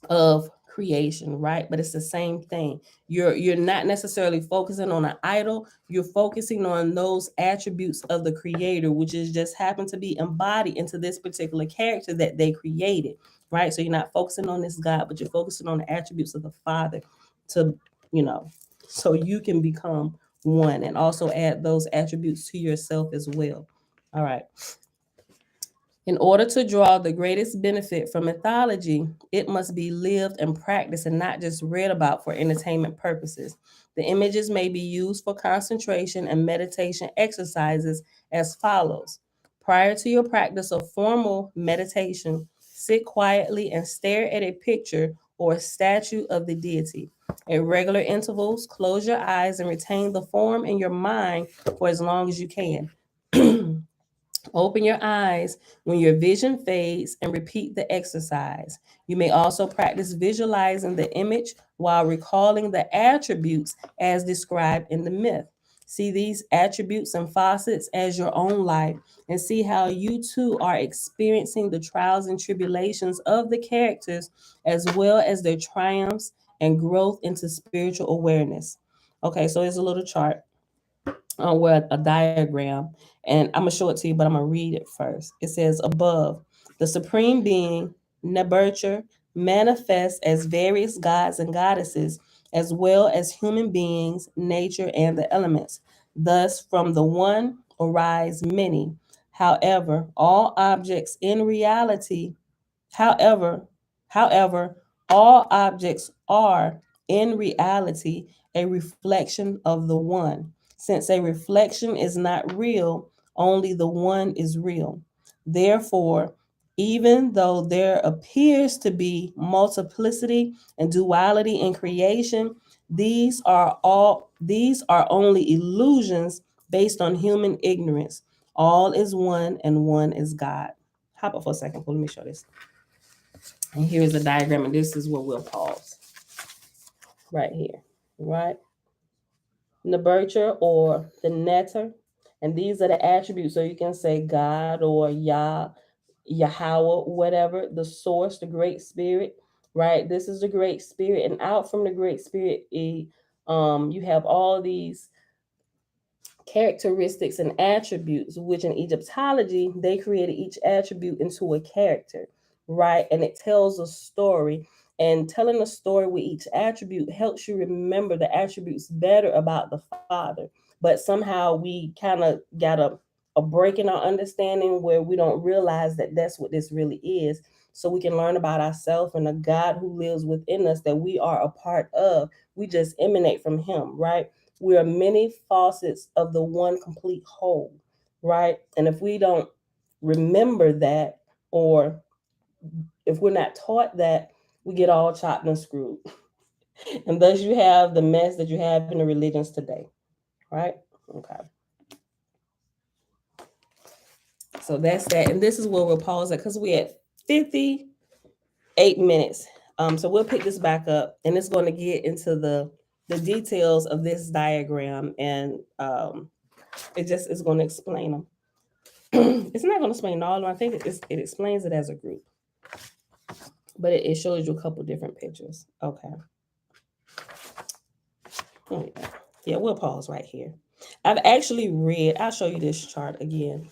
[SPEAKER 3] of creation, right? But it's the same thing. You're not necessarily focusing on an idol, you're focusing on those attributes of the creator, which is just happen to be embodied into this particular character that they created, right? So you're not focusing on this God, but you're focusing on the attributes of the Father to, you know, so you can become one and also add those attributes to yourself as well. All right. In order to draw the greatest benefit from mythology, it must be lived and practiced and not just read about for entertainment purposes. The images may be used for concentration and meditation exercises as follows. Prior to your practice of formal meditation, sit quietly and stare at a picture or a statue of the deity. At regular intervals, close your eyes and retain the form in your mind for as long as you can. Open your eyes when your vision fades and repeat the exercise. You may also practice visualizing the image while recalling the attributes as described in the myth. See these attributes and facets as your own life and see how you too are experiencing the trials and tribulations of the characters as well as their triumphs and growth into spiritual awareness. Okay, so here's a little chart where a diagram, and I'm gonna show it to you, but I'm gonna read it first. It says above, the supreme being, Neburcher, manifests as various gods and goddesses, as well as human beings, nature, and the elements. Thus, from the one arise many. However, all objects in reality However, however, all objects are in reality a reflection of the one. Since a reflection is not real, only the one is real. Therefore, even though there appears to be multiplicity and duality in creation, these are only illusions based on human ignorance. All is one and one is God. Hop up for a second. Let me show this. And here's a diagram, and this is where we'll pause. Right here, right? Neburcher or the netter. And these are the attributes. So you can say God or Yah, Yahweh, whatever, the source, the great spirit, right? This is the great spirit. And out from the great spirit, you have all these characteristics and attributes, which in Egyptology, they created each attribute into a character, right? And it tells a story. And telling a story with each attribute helps you remember the attributes better about the Father. But somehow we kind of got a break in our understanding where we don't realize that that's what this really is. So we can learn about ourselves and the God who lives within us that we are a part of. We just emanate from Him, right? We are many facets of the one complete whole, right? And if we don't remember that, or if we're not taught that, we get all chopped and screwed. And thus you have the mess that you have in the religions today, right? Okay. So that's that. And this is where we'll pause at because we're at 58 minutes. So we'll pick this back up and it's going to get into the details of this diagram, and it just is going to explain them. It's not going to explain all of them. I think it explains it as a group, but it shows you a couple different pictures. Okay. Oh, yeah, we'll pause right here. I've actually read, I'll show you this chart again.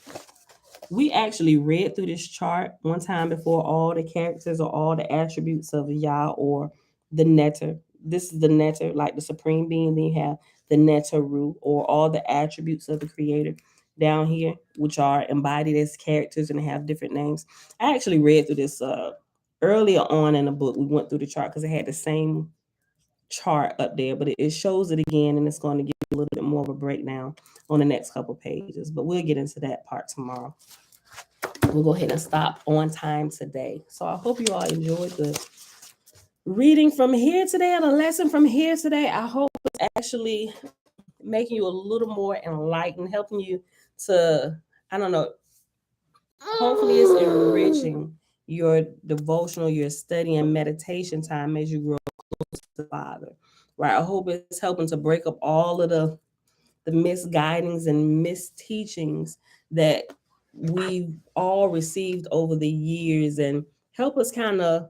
[SPEAKER 3] We actually read through this chart one time before, all the characters or all the attributes of Yah or the Netter. This is the Netter, like the supreme being. Then you have the Netteru, or all the attributes of the creator down here, which are embodied as characters and they have different names. I actually read through this earlier on in the book. We went through the chart because it had the same chart up there, but it shows it again, and it's going to give you a little bit more of a breakdown on the next couple pages. But we'll get into that part tomorrow. We'll go ahead and stop on time today. So I hope you all enjoyed the reading from here today, and the lesson from here today. I hope it's actually making you a little more enlightened, helping you to, I don't know, hopefully it's enriching your devotional, your study and meditation time as you grow closer to the Father, right? I hope it's helping to break up all of the misguidings and misteachings that we've all received over the years, and help us kind of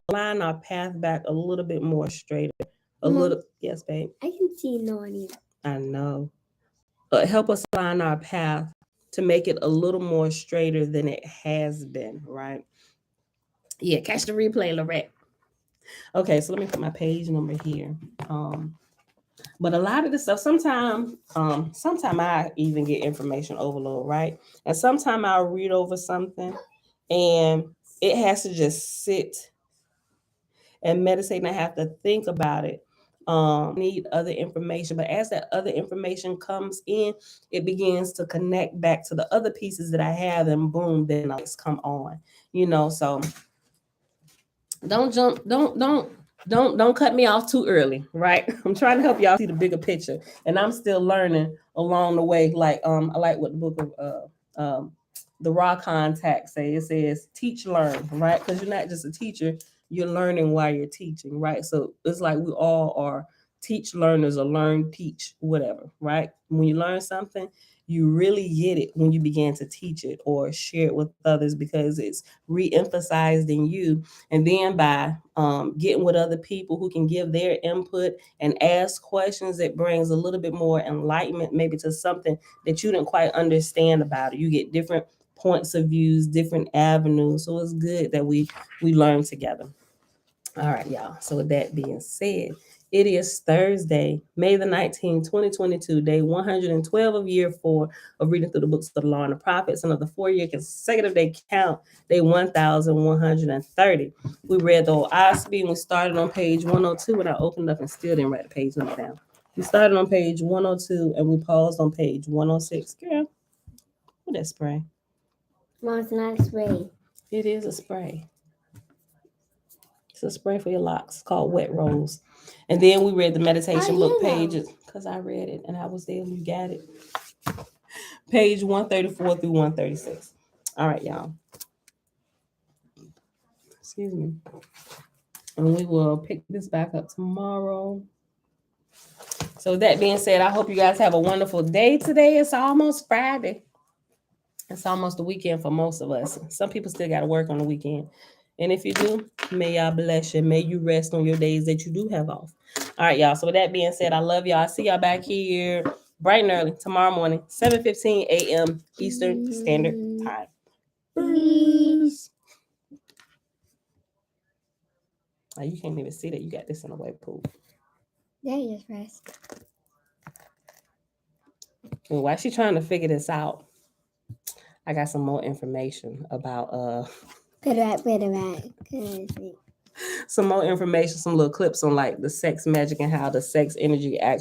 [SPEAKER 3] align our path back a little bit more straighter. Yes, babe.
[SPEAKER 5] I can see Narnia.
[SPEAKER 3] I know. Help us align our path to make it a little more straighter than it has been, right? Yeah, catch the replay, Lorette. Okay, so let me put my page number here. But a lot of this stuff, sometimes I even get information overload, right? And sometimes I'll read over something and it has to just sit and meditate, and I have to think about it. Need other information, but as that other information comes in, it begins to connect back to the other pieces that I have, and boom, then lights come on. So don't jump, don't cut me off too early, right? I'm trying to help y'all see the bigger picture, and I'm still learning along the way. Like I like what the book of the Raw Contact say. It says teach, learn, right? Because you're not just a teacher, you're learning while you're teaching, right? So it's like we all are teach learners, or learn, teach, whatever, right? When you learn something, you really get it when you begin to teach it or share it with others, because it's re-emphasized in you. And then by getting with other people who can give their input and ask questions, it brings a little bit more enlightenment maybe to something that you didn't quite understand about it. You get different points of views, different avenues. So it's good that we learn together. All right, y'all. So with that being said, it is Thursday, May the 19th, 2022, day 112 of year 4 of reading through the books of the Law and the Prophets, and of the 4-year consecutive day count, day 1130. We read the Oahspe, and we started on page 102, and I opened up and still didn't write the page number down. We started on page 102, and we paused on page 106. Girl, what that spray?
[SPEAKER 5] Mom, it's not a spray.
[SPEAKER 3] It is a spray. It's a spray for your locks. It's called Wet Rose. And then we read the meditation book pages, because I read it and I was there when you got it. Page 134 through 136. All right, y'all. Excuse me. And we will pick this back up tomorrow. So with that being said, I hope you guys have a wonderful day today. It's almost Friday. It's almost the weekend for most of us. Some people still got to work on the weekend. And if you do, may y'all bless you. May you rest on your days that you do have off. All right, y'all. So with that being said, I love y'all. I see y'all back here bright and early tomorrow morning, 7:15 a.m. Eastern Standard Time. Peace. Oh, you can't even see that. You got this in a white pool.
[SPEAKER 5] There you just rest.
[SPEAKER 3] And while she's trying to figure this out, I got some more information about
[SPEAKER 5] Put it back.
[SPEAKER 3] some more information, some little clips on like the sex magic and how the sex energy actually